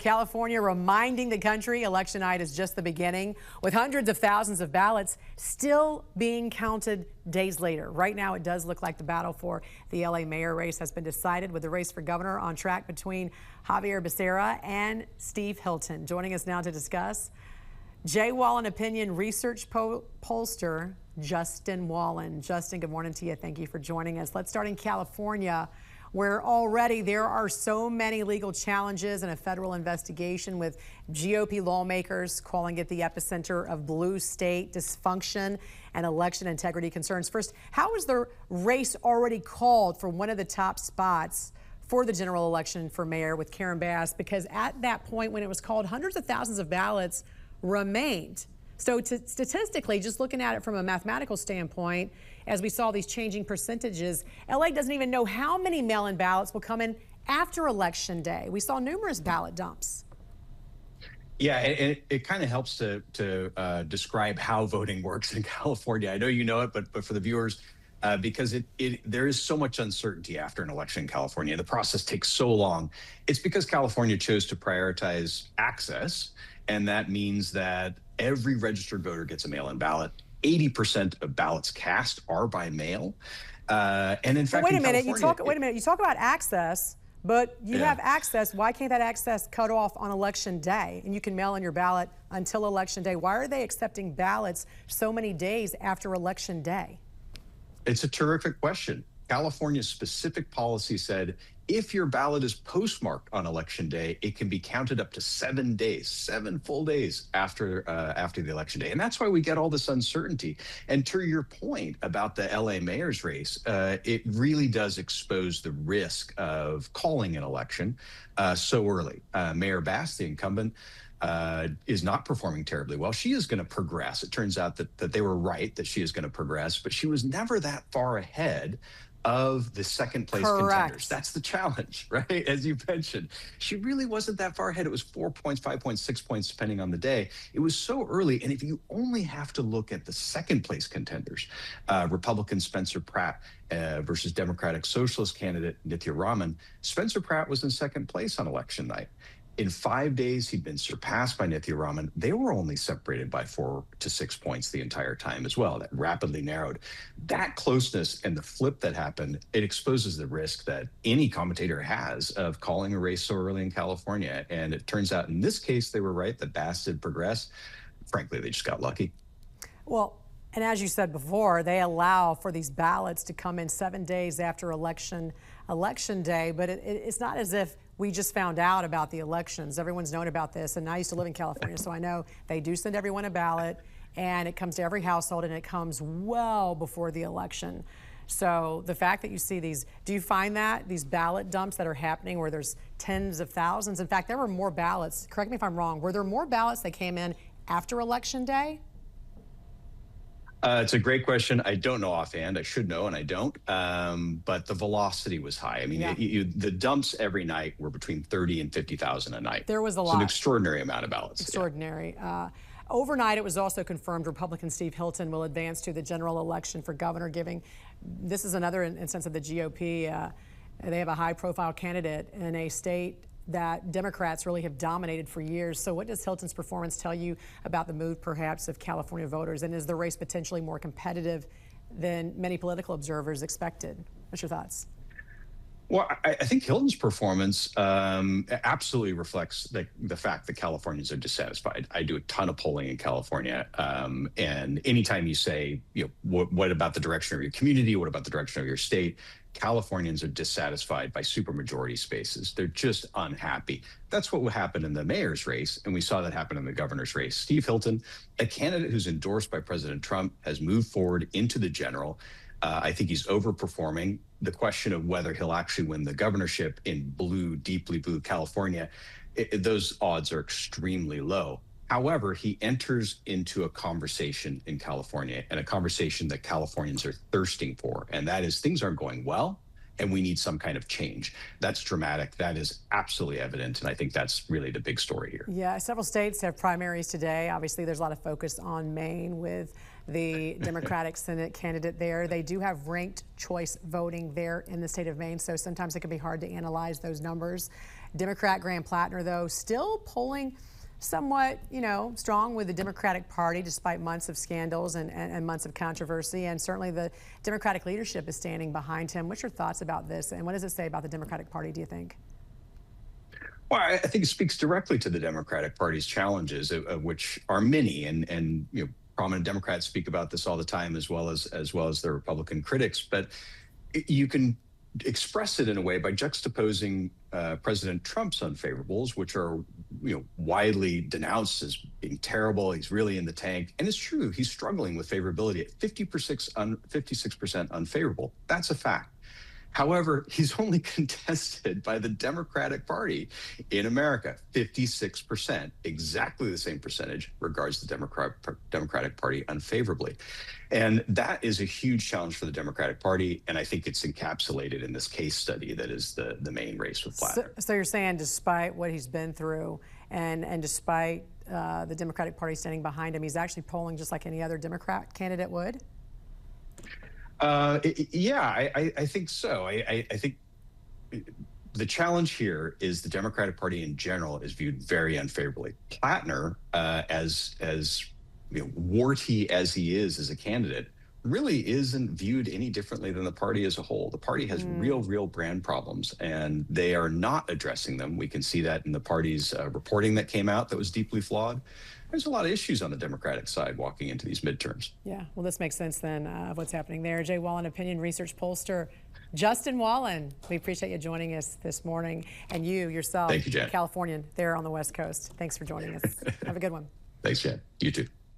California reminding the country election night is just the beginning, with hundreds of thousands of ballots still being counted days later. Right now, it does look like the battle for the LA mayor race has been decided, with the race for governor on track between Javier Becerra and Steve Hilton. Joining us now to discuss, J. Wallen opinion research pollster Justin Wallen. Justin, good morning to you. Thank you for joining us. Let's start in California, where already there are so many legal challenges and a federal investigation, with GOP lawmakers calling it the epicenter of blue state dysfunction and election integrity concerns. First, how is the race already called for one of the top spots for the general election for mayor with Karen Bass? Because at that point when it was called, hundreds of thousands of ballots remained. So statistically, just looking at it from a mathematical standpoint, as we saw these changing percentages, LA doesn't even know how many mail-in ballots will come in after Election Day. We saw numerous ballot dumps. Yeah, it kind of helps to describe how voting works in California. I know you know it, but for the viewers, because there is so much uncertainty after an election in California. The process takes so long. It's because California chose to prioritize access, and that means that every registered voter gets a mail-in ballot. 80% of ballots cast are by mail. And in fact, wait a minute, you talk about access, but you have access. Why can't that access cut off on Election Day and you can mail in your ballot until Election Day? Why are they accepting ballots so many days after Election Day? It's a terrific question. California's specific policy said if your ballot is postmarked on Election Day, it can be counted up to 7 days, 7 full days after the Election Day. And that's why we get all this uncertainty. And to your point about the LA mayor's race, it really does expose the risk of calling an election so early. Mayor Bass, the incumbent, is not performing terribly well. She is going to progress. It turns out that they were right, that she is going to progress, but she was never that far ahead of the second place contenders. That's the challenge, right? As you mentioned, she really wasn't that far ahead. It was 4 points, 5 points, 6 points, depending on the day. It was so early. And if you only have to look at the second place contenders, Republican Spencer Pratt versus Democratic Socialist candidate Nithya Raman, Spencer Pratt was in second place on election night. In 5 days, he'd been surpassed by Nithya Raman. They were only separated by 4 to 6 points the entire time as well. That rapidly narrowed. That closeness and the flip that happened, it exposes the risk that any commentator has of calling a race so early in California. And it turns out in this case, they were right. The Bass did progress. Frankly, they just got lucky. Well, and as you said before, they allow for these ballots to come in 7 days after election day, but it's not as if we just found out about the elections. Everyone's known about this, and I used to live in California, so I know they do send everyone a ballot, and it comes to every household, and it comes well before the election. So the fact that you see these, do you find that these ballot dumps that are happening where there's tens of thousands? In fact, there were more ballots, correct me if I'm wrong, were there more ballots that came in after Election Day? It's a great question. I don't know offhand. I should know, and I don't. But the velocity was high. I mean, the dumps every night were between 30 and 50,000 a night. There was a lot. It's an extraordinary amount of ballots. Extraordinary. Yeah. Overnight, it was also confirmed Republican Steve Hilton will advance to the general election for governor, giving this is another instance of the GOP. They have a high-profile candidate in a state that Democrats really have dominated for years. So what does Hilton's performance tell you about the mood, perhaps, of California voters? And is the race potentially more competitive than many political observers expected? What's your thoughts? Well, I think Hilton's performance absolutely reflects the fact that Californians are dissatisfied. I do a ton of polling in California, and anytime you say, what about the direction of your community? What about the direction of your state? Californians are dissatisfied by supermajority spaces. They're just unhappy. That's what happened in the mayor's race, and we saw that happen in the governor's race. Steve Hilton, a candidate who's endorsed by President Trump, has moved forward into the general. I think he's overperforming. The question of whether he'll actually win the governorship in blue, deeply blue California, those odds are extremely low. However, he enters into a conversation in California, and a conversation that Californians are thirsting for, and that is things aren't going well, and we need some kind of change. That's dramatic. That is absolutely evident, and I think that's really the big story here. Yeah, several states have primaries today. Obviously, there's a lot of focus on Maine with the Democratic Senate candidate there. They do have ranked choice voting there in the state of Maine, so sometimes it can be hard to analyze those numbers. Democrat Graham Plattner, though, still polling somewhat, strong with the Democratic Party despite months of scandals and months of controversy. And certainly the Democratic leadership is standing behind him. What's your thoughts about this? And what does it say about the Democratic Party, do you think? Well, I think it speaks directly to the Democratic Party's challenges, of which are many, and prominent Democrats speak about this all the time, as well as their Republican critics. But you can express it in a way by juxtaposing President Trump's unfavorables, which are widely denounced as being terrible. He's really in the tank, and it's true. He's struggling with favorability at 56% unfavorable. That's a fact. However, he's only contested by the Democratic Party in America, 56%, exactly the same percentage regards the Democratic Party unfavorably. And that is a huge challenge for the Democratic Party, and I think it's encapsulated in this case study that is the main race with Plattner. So you're saying despite what he's been through and despite the Democratic Party standing behind him, he's actually polling just like any other Democrat candidate would? Yeah, I think so. I think the challenge here is the Democratic Party in general is viewed very unfavorably. Plattner, as warty as he is as a candidate, really isn't viewed any differently than the party as a whole. The party has real brand problems, and they are not addressing them. We can see that in the party's reporting that came out that was deeply flawed. There's a lot of issues on the Democratic side walking into these midterms. Yeah, well, this makes sense then of what's happening there. Jay Wallen, opinion research pollster. Justin Wallen, we appreciate you joining us this morning. And you yourself, Thank you, Jan. Californian there on the West Coast. Thanks for joining us. Have a good one. Thanks, Jan. You too.